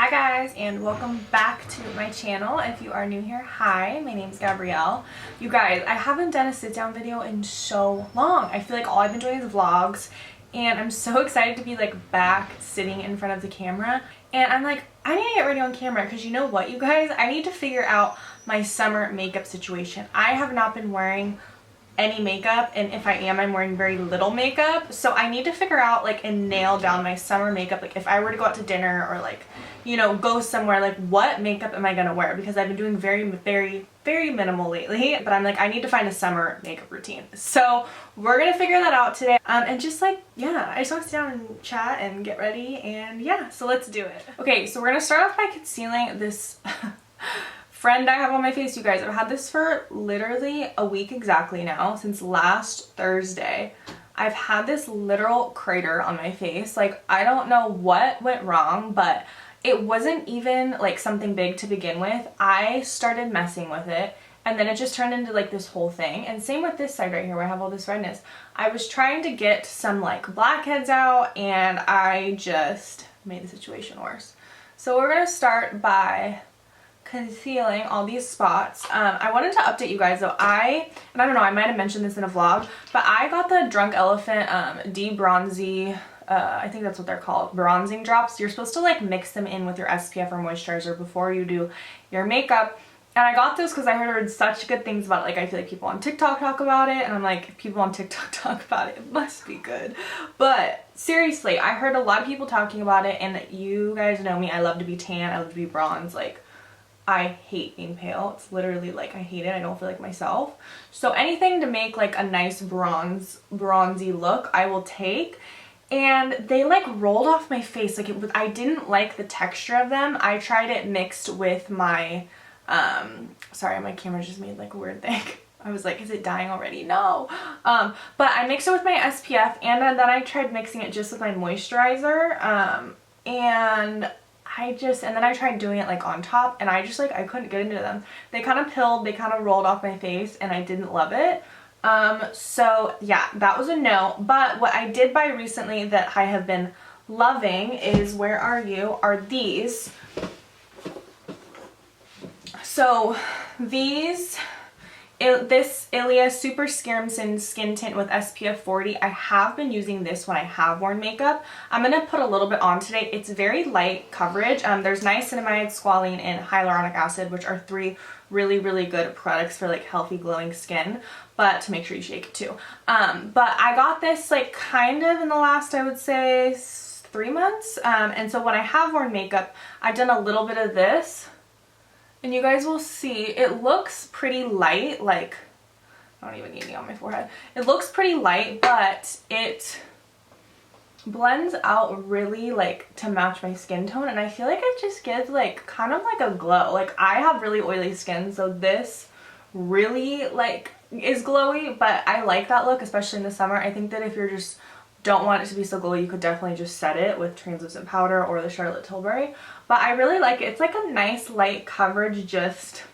Hi guys, and welcome back to my channel. If you are new here, hi, my name's Gabrielle. You guys, I haven't done a sit down video in so long. I feel like all I've been doing is vlogs, and I'm so excited to be like back sitting in front of the camera. And I'm like, I need to get ready on camera because you know what, you guys, I need to figure out my summer makeup situation. I have not been wearing any makeup, and if I am, I'm wearing very little makeup, so I need to figure out like and nail down my summer makeup. Like if I were to go out to dinner or like, you know, go somewhere, like what makeup am I gonna wear, because I've been doing very minimal lately, but I'm like, I need to find a summer makeup routine. So we're gonna figure that out today, and just like, yeah, I just want to sit down and chat and get ready, and yeah, so let's do it. Okay, so we're gonna start off by concealing this friend I have on my face. You guys, I've had this for literally a week exactly now, since last Thursday. I've had this literal crater on my face. Like, I don't know what went wrong, but it wasn't even like something big to begin with. I started messing with it, and then it just turned into like this whole thing. And same with this side right here where I have all this redness. I was trying to get some like blackheads out, and I just made the situation worse. So we're gonna start by concealing all these spots. I wanted to update you guys though. I don't know, I might have mentioned this in a vlog, but I got the Drunk Elephant de-bronzy, I think that's what they're called, bronzing drops. You're supposed to like mix them in with your SPF or moisturizer before you do your makeup. And I got those because I heard such good things about it. Like, I feel like people on TikTok talk about it, and I'm like, if people on TikTok talk about it, it must be good. But seriously, I heard a lot of people talking about it, and you guys know me, I love to be tan, I love to be bronze. Like, I hate being pale. It's literally like, I hate it. I don't feel like myself. So anything to make like a nice bronzy look, I will take. And they like rolled off my face. Like, I didn't like the texture of them. I tried it mixed with my, sorry, my camera just made like a weird thing. I was like, is it dying already? No. But I mixed it with my SPF, and then I tried mixing it just with my moisturizer. And then I tried doing it like on top, and I just like, I couldn't get into them. They kind of pilled, they kind of rolled off my face, and I didn't love it. So yeah, that was a no. But what I did buy recently that I have been loving is, where are you, are these. So these, this Ilia Super Scaramson Skin Tint with SPF 40. I have been using this when I have worn makeup. I'm going to put a little bit on today. It's very light coverage. There's niacinamide, squalene, and hyaluronic acid, which are three really good products for like healthy glowing skin, but to make sure you shake it too. But I got this like kind of in the last, I would say 3 months. And so when I have worn makeup, I've done a little bit of this. And you guys will see, it looks pretty light, like, I don't even need any on my forehead. It looks pretty light, but it blends out really like to match my skin tone, and I feel like it just gives like kind of like a glow. Like, I have really oily skin, so this really like is glowy, but I like that look, especially in the summer. I think that if you're just don't want it to be so glowy, you could definitely just set it with translucent powder or the Charlotte Tilbury. But I really like it. It's like a nice light coverage, just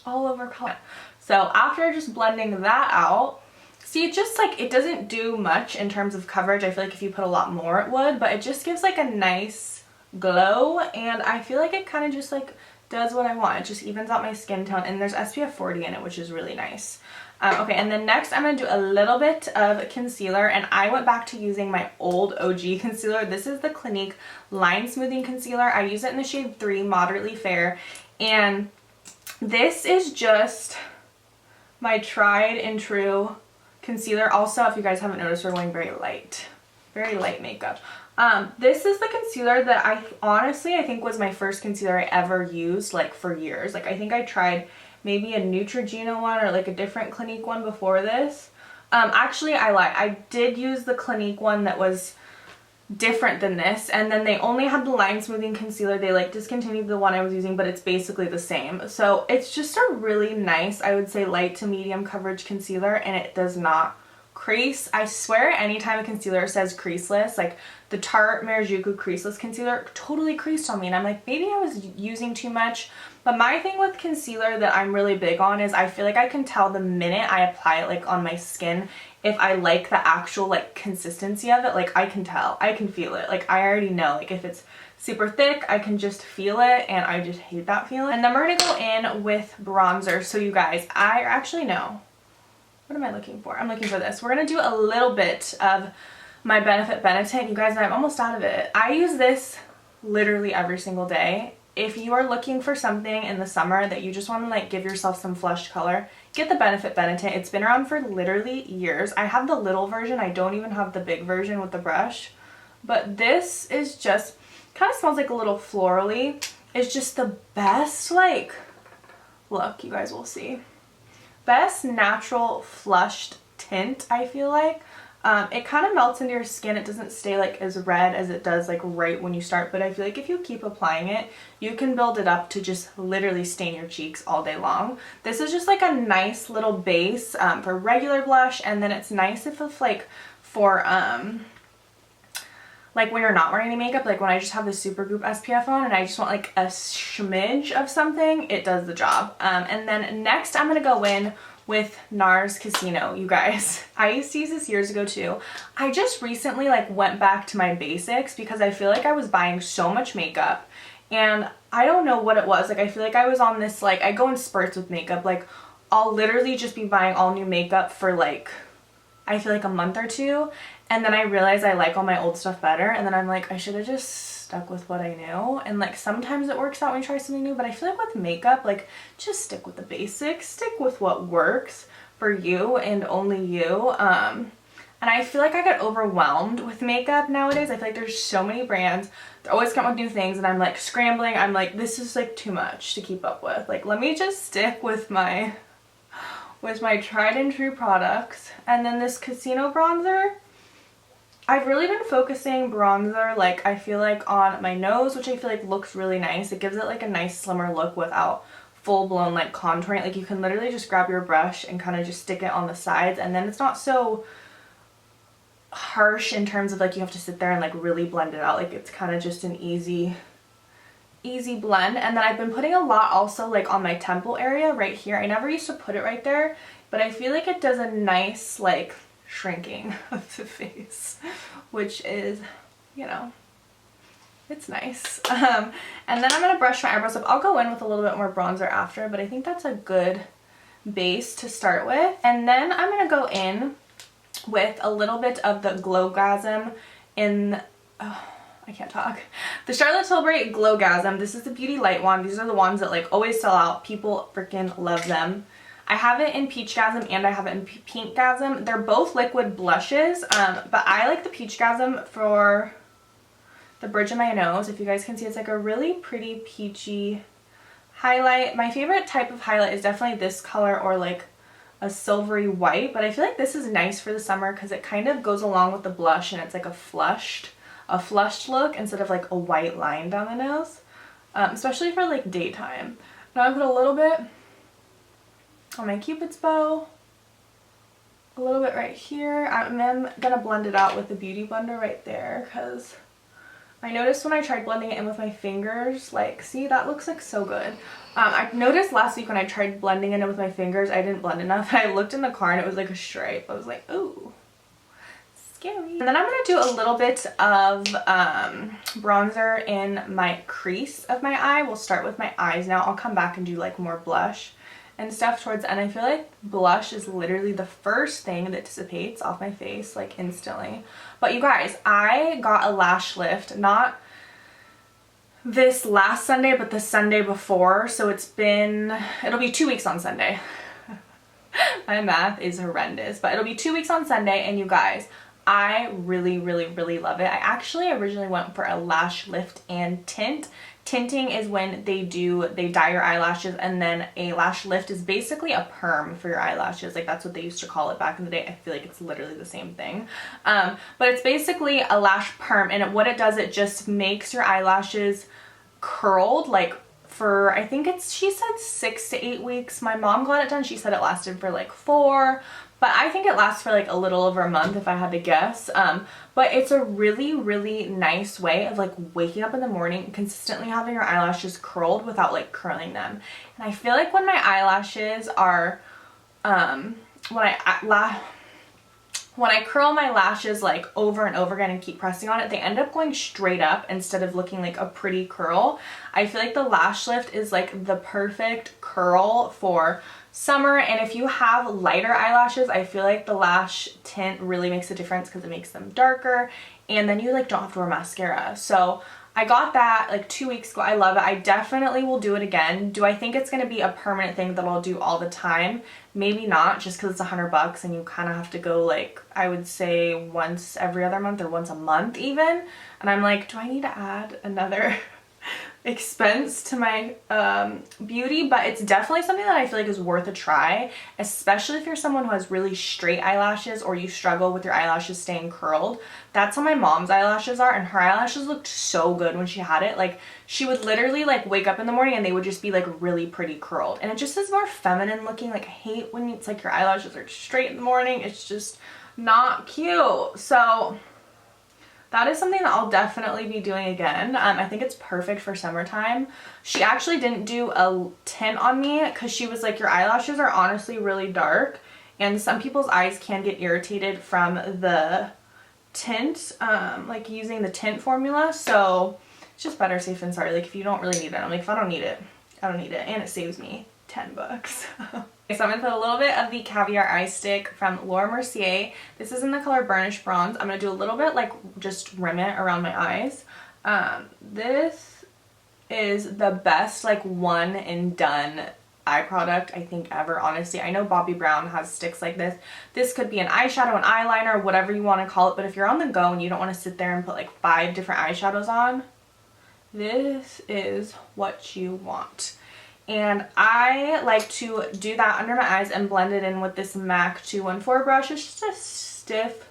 all over color. So after just blending that out, see, it just like, it doesn't do much in terms of coverage. I feel like if you put a lot more it would, but it just gives like a nice glow, and I feel like it kind of just like does what I want. It just evens out my skin tone, and there's SPF 40 in it, which is really nice. Okay, and then next I'm going to do a little bit of concealer, and I went back to using my old OG concealer. This is the Clinique Line Smoothing Concealer. I use it in the shade 3, Moderately Fair, and this is just my tried and true concealer. Also, if you guys haven't noticed, we're going very light makeup. This is the concealer that I think was my first concealer I ever used, like, for years. Like, I think I tried maybe a Neutrogena one or like a different Clinique one before this. Actually, I lied. I did use the Clinique one that was different than this, and then they only had the line smoothing concealer. They like discontinued the one I was using, but it's basically the same. So it's just a really nice, I would say, light to medium coverage concealer, and it does not crease. I swear anytime a concealer says creaseless, like the Tarte Marajuku creaseless concealer totally creased on me, and I'm like, maybe I was using too much. But my thing with concealer that I'm really big on is I feel like I can tell the minute I apply it like on my skin if I like the actual like consistency of it. Like, I can tell, I can feel it. Like, I already know like if it's super thick. I can just feel it, and I just hate that feeling. And then we're gonna go in with bronzer. So you guys, I actually know. What am I looking for? I'm looking for this. We're gonna do a little bit of my Benefit Benetint. You guys, I'm almost out of it. I use this literally every single day. If you are looking for something in the summer that you just want to like give yourself some flushed color, get the Benefit Benetint. It's been around for literally years. I have the little version. I don't even have the big version with the brush. But this is just, kind of smells like a little florally. It's just the best, like, look, you guys will see. Best natural flushed tint, I feel like. It kind of melts into your skin. It doesn't stay like as red as it does like right when you start, but I feel like if you keep applying it, you can build it up to just literally stain your cheeks all day long. This is just like a nice little base for regular blush, and then it's nice if it's like for like when you're not wearing any makeup, like when I just have the Supergoop SPF on and I just want like a smidge of something, it does the job. And then next I'm gonna go in with NARS Casino. You guys, I used to use this years ago too. I just recently like went back to my basics because I feel like I was buying so much makeup, and I don't know what it was. Like I feel like I was on this, like I go in spurts with makeup. Like I'll literally just be buying all new makeup for like, I feel like a month or two, and then I realize I like all my old stuff better, and then I'm like, I should have just stuck with what I knew. And like sometimes it works out when you try something new, but I feel like with makeup, like just stick with the basics, stick with what works for you and only you. And I feel like I get overwhelmed with makeup nowadays. I feel like there's so many brands, they're always coming with new things, and I'm like scrambling. I'm like, this is like too much to keep up with. Like let me just stick with my tried and true products. And then this Casino bronzer, I've really been focusing bronzer, like I feel like on my nose, which I feel like looks really nice. It gives it like a nice slimmer look without full blown like contouring. Like you can literally just grab your brush and kind of just stick it on the sides, and then it's not so harsh in terms of like you have to sit there and like really blend it out. Like it's kind of just an easy blend. And then I've been putting a lot also like on my temple area right here. I never used to put it right there, but I feel like it does a nice like shrinking of the face, which is, you know, it's nice. And then I'm gonna brush my eyebrows up. I'll go in with a little bit more bronzer after, but I think that's a good base to start with. And then I'm gonna go in with a little bit of the Glowgasm in, oh, I can't talk. The Charlotte Tilbury Glowgasm. This is the Beauty Light one. These are the ones that like always sell out. People freaking love them. I have it in Peachgasm and I have it in Pinkgasm. They're both liquid blushes, but I like the Peachgasm for the bridge of my nose. If you guys can see, it's like a really pretty peachy highlight. My favorite type of highlight is definitely this color or like a silvery white, but I feel like this is nice for the summer because it kind of goes along with the blush, and it's like a flushed look instead of like a white line down the nose, especially for like daytime. Now I put a little bit on my Cupid's bow, a little bit right here. I'm gonna blend it out with the Beauty Blender right there because I noticed when I tried blending it in with my fingers, like, see, that looks like so good. I noticed last week when I tried blending it in with my fingers, I didn't blend enough. I looked in the car and it was like a stripe. I was like, ooh, scary. And then I'm gonna do a little bit of bronzer in my crease of my eye. We'll start with my eyes now. I'll come back and do like more blush and stuff towards the end. I feel like blush is literally the first thing that dissipates off my face like instantly. But you guys, I got a lash lift, not this last Sunday, but the Sunday before. So it'll be 2 weeks on Sunday. My math is horrendous, but it'll be 2 weeks on Sunday. And you guys, I really, really, really love it. I actually originally went for a lash lift and tint. Tinting is when they dye your eyelashes, and then a lash lift is basically a perm for your eyelashes. Like that's what they used to call it back in the day. I feel like it's literally the same thing. But it's basically a lash perm, and what it does, it just makes your eyelashes curled like for, I think she said 6 to 8 weeks. My mom got it done. She said it lasted for like 4. But I think it lasts for like a little over a month if I had to guess. But it's a really, really nice way of like waking up in the morning, consistently having your eyelashes curled without like curling them. And I feel like when my eyelashes are, when I curl my lashes like over and over again and keep pressing on it, they end up going straight up instead of looking like a pretty curl. I feel like the lash lift is like the perfect curl for summer, and if you have lighter eyelashes, I feel like the lash tint really makes a difference because it makes them darker, and then you like don't have to wear mascara. So I got that like 2 weeks ago. I love it. I definitely will do it again. Do I think it's going to be a permanent thing that I'll do all the time? Maybe not, just because it's $100 and you kind of have to go like, I would say once every other month or once a month even. And I'm like, do I need to add another expense to my beauty? But it's definitely something that I feel like is worth a try, especially if you're someone who has really straight eyelashes or you struggle with your eyelashes staying curled. That's how my mom's eyelashes are, and her eyelashes looked so good when she had it. Like, she would literally like wake up in the morning and they would just be like really pretty curled, and it just is more feminine looking. Like, I hate when it's like your eyelashes are straight in the morning. It's just not cute. So that is something that I'll definitely be doing again. I think it's perfect for summertime. She actually didn't do a tint on me because she was like, your eyelashes are honestly really dark, and some people's eyes can get irritated from the tint, like using the tint formula. So it's just better safe than sorry. Like, if you don't really need it, I'm like, if I don't need it, I don't need it, and it saves me $10. Okay, so I'm gonna put a little bit of the Caviar Eye Stick from Laura Mercier. This is in the color Burnished Bronze. I'm gonna do a little bit, like, just rim it around my eyes. This is the best, like, one and done eye product I think ever, honestly. I know Bobbi Brown has sticks like this. This could be an eyeshadow, an eyeliner, whatever you want to call it, but if you're on the go and you don't want to sit there and put like 5 different eyeshadows on, this is what you want. And I like to do that under my eyes and blend it in with this MAC 214 brush. It's just a stiff,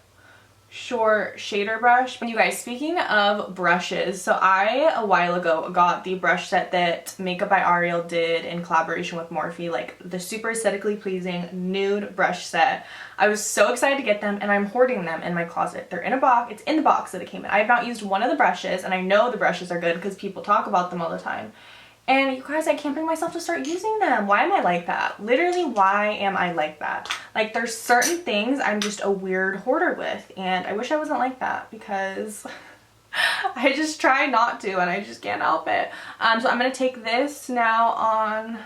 short shader brush. And you guys, speaking of brushes, so I, a while ago, got the brush set that Makeup by Ariel did in collaboration with Morphe, like the super aesthetically pleasing nude brush set. I was so excited to get them, and I'm hoarding them in my closet. They're in a box. It's in the box that it came in. I have not used one of the brushes, and I know the brushes are good because people talk about them all the time. And you guys, I can't bring myself to start using them. Why am I like that? Literally, why am I like that? Like, there's certain things I'm just a weird hoarder with, and I wish I wasn't like that because I just try not to, and I just can't help it. So I'm gonna take this now on,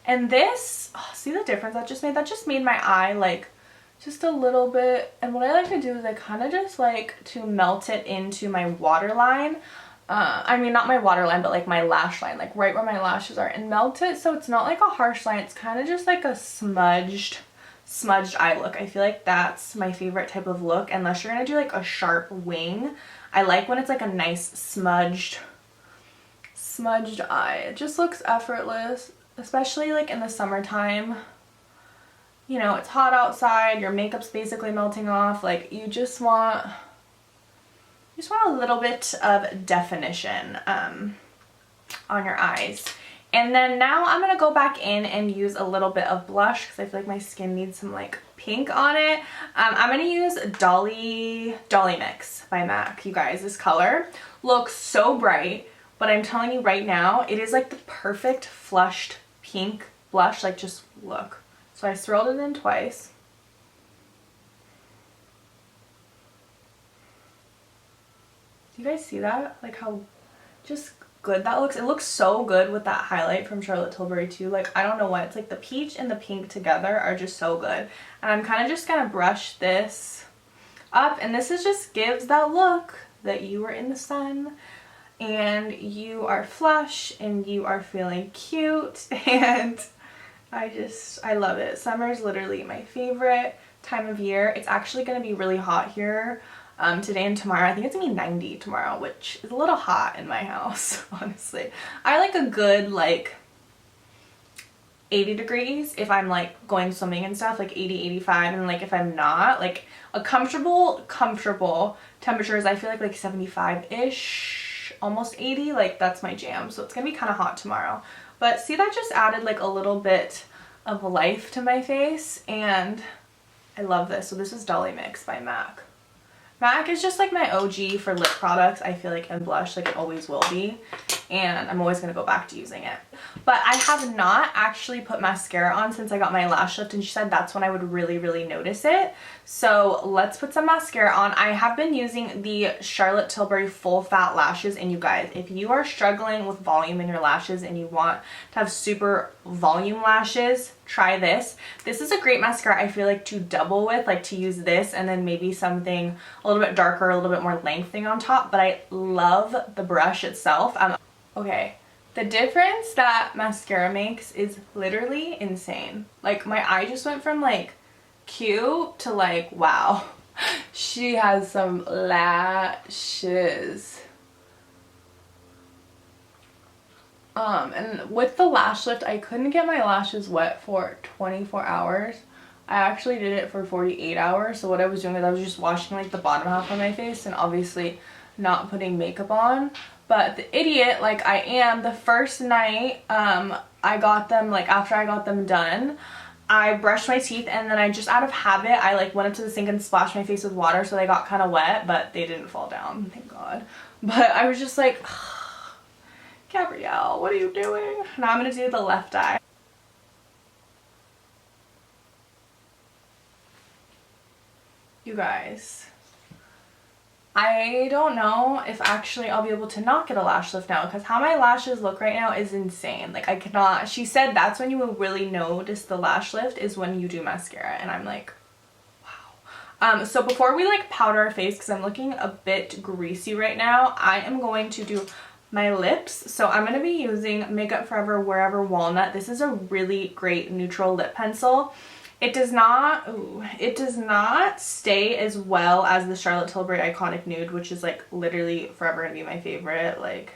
and this, oh, see the difference that just made? That just made my eye like just a little bit. And what I like to do is I kind of just like to melt it into my waterline. I mean, not my waterline, but like my lash line, like right where my lashes are, and melt it so it's not like a harsh line. It's kind of just like a smudged eye look. I feel like that's my favorite type of look, unless you're gonna do like a sharp wing. I like when it's like a nice smudged eye. It just looks effortless, especially like in the summertime. You know, it's hot outside, your makeup's basically melting off, like you just want a little bit of definition on your eyes. And then now I'm gonna go back in and use a little bit of blush because I feel like my skin needs some like pink on it. I'm gonna use dollymix by MAC. You guys, this color looks so bright, but I'm telling you right now, it is like the perfect flushed pink blush. Like, just look. So I swirled it in twice. Do you guys see that? Like how just good that looks? It looks so good with that highlight from Charlotte Tilbury too. Like, I don't know what. It's like the peach and the pink together are just so good. And I'm kind of just gonna brush this up, and this is just gives that look that you are in the sun and you are flush and you are feeling cute, and I love it. Summer is literally my favorite time of year. It's actually gonna be really hot here today and tomorrow. I think it's gonna be 90 tomorrow, which is a little hot in my house, honestly. I like a good like 80 degrees if I'm like going swimming and stuff, like 80, 85, and like if I'm not, like a comfortable temperatures, I feel like 75-ish, almost 80, like that's my jam. So it's gonna be kind of hot tomorrow. But see, that just added like a little bit of life to my face, and I love this. So this is Dollymix by MAC. MAC is just like my OG for lip products, I feel like, and blush, like it always will be. and I'm always going to go back to using it. But I have not actually put mascara on since I got my lash lift, and she said that's when I would really notice it. So let's put some mascara on. I have been using the Charlotte Tilbury Full Fat Lashes, and you guys, if you are struggling with volume in your lashes and you want to have super volume lashes, try this. This is a great mascara, I feel like, to double with, like to use this and then maybe something a little bit darker, a little bit more lengthening on top, but I love the brush itself. Okay, the difference that mascara makes is literally insane. Like, my eye just went from like cute to like, wow, she has some lashes. And with the lash lift, I couldn't get my lashes wet for 24 hours. I actually did it for 48 hours. So what I was doing is I was just washing like the bottom half of my face and obviously not putting makeup on. But the idiot like I am, the first night I got them, like after I got them done, I brushed my teeth, and then I just out of habit I like went up to the sink and splashed my face with water, so they got kind of wet, but they didn't fall down, thank God. But I was just like, Gabrielle, what are you doing? Now I'm gonna do the left eye. You guys, I don't know if actually I'll be able to not get a lash lift now, because how my lashes look right now is insane. Like, I cannot. She said that's when you will really notice the lash lift, is when you do mascara, and I'm like, wow. So before we like powder our face, because I'm looking a bit greasy right now, I am going to do my lips. So I'm going to be using Makeup Forever Wherever Walnut. This is a really great neutral lip pencil. It does not stay as well as the Charlotte Tilbury Iconic Nude, which is like literally forever going to be my favorite. Like,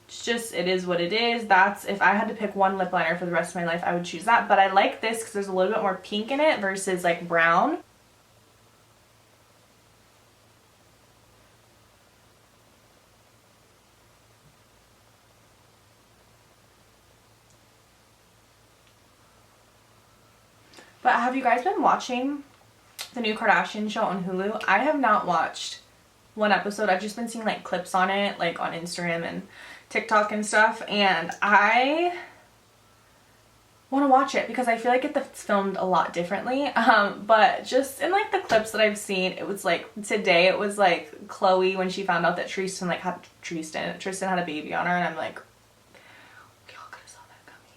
it's just, it is what it is. That's, if I had to pick one lip liner for the rest of my life, I would choose that. But I like this because there's a little bit more pink in it versus like brown. But have you guys been watching the new Kardashian show on Hulu? I have not watched one episode. I've just been seeing like clips on it, like on Instagram and TikTok and stuff, and I want to watch it because I feel like it's filmed a lot differently. But just in like the clips that I've seen, it was like today it was like Chloe when she found out that Tristan had a baby on her, and I'm like, y'all could have saw that coming.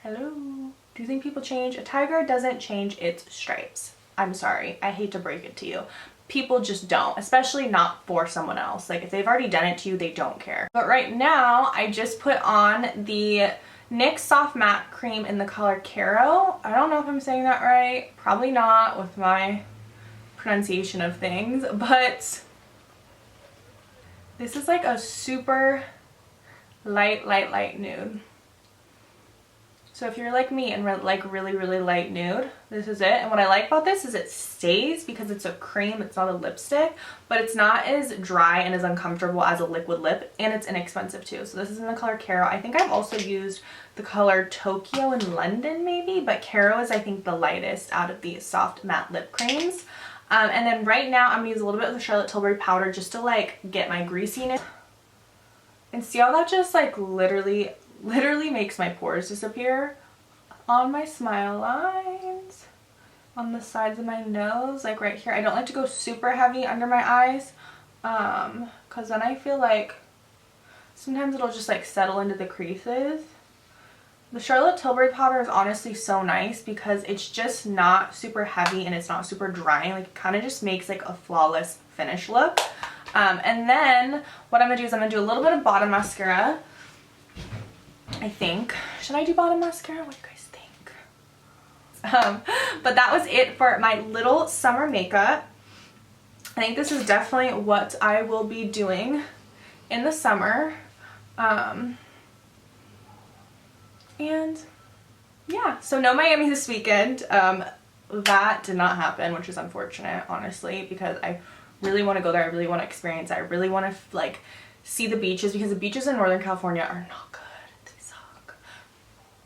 Hello. Do you think people change? A tiger doesn't change its stripes. I'm sorry. I hate to break it to you. People just don't, especially not for someone else. Like, if they've already done it to you, they don't care. But right now, I just put on the NYX Soft Matte Cream in the color Caro. I don't know if I'm saying that right. Probably not with my pronunciation of things, but this is like a super light nude. So if you're like me and like really light nude, this is it. And what I like about this is it stays because it's a cream, it's not a lipstick, but it's not as dry and as uncomfortable as a liquid lip, and it's inexpensive too. So this is in the color Caro. I think I've also used the color Tokyo in London maybe, but Caro is I think the lightest out of the soft matte lip creams. And then right now I'm gonna use a little bit of the Charlotte Tilbury powder just to like get my greasiness. And see how that just like literally makes my pores disappear on my smile lines, on the sides of my nose, like right here. I don't like to go super heavy under my eyes because then I feel like sometimes it'll just like settle into the creases. The Charlotte Tilbury powder is honestly so nice because it's just not super heavy and it's not super drying. Like, it kind of just makes like a flawless finish look. And then what I'm gonna do is I'm gonna do a little bit of bottom mascara. I think. Should I do bottom mascara? What do you guys think? But that was it for my little summer makeup. I think this is definitely what I will be doing in the summer. And yeah, so no Miami this weekend. That did not happen, which is unfortunate, honestly, because I really want to go there. I really want to experience it. I really want to like see the beaches, because the beaches in Northern California are not good.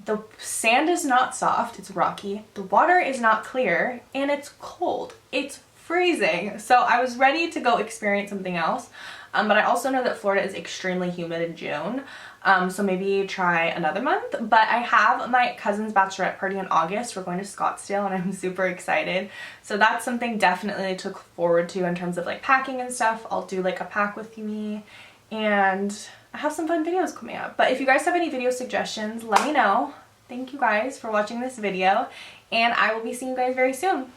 The sand is not soft, it's rocky. The water is not clear, and it's cold. It's freezing. So I was ready to go experience something else. But I also know that Florida is extremely humid in June. So maybe try another month. But I have my cousin's bachelorette party in August. We're going to Scottsdale and I'm super excited. So that's something definitely to look forward to in terms of like packing and stuff. I'll do like a pack with me and I have some fun videos coming up. But if you guys have any video suggestions, let me know. Thank you guys for watching this video and I will be seeing you guys very soon.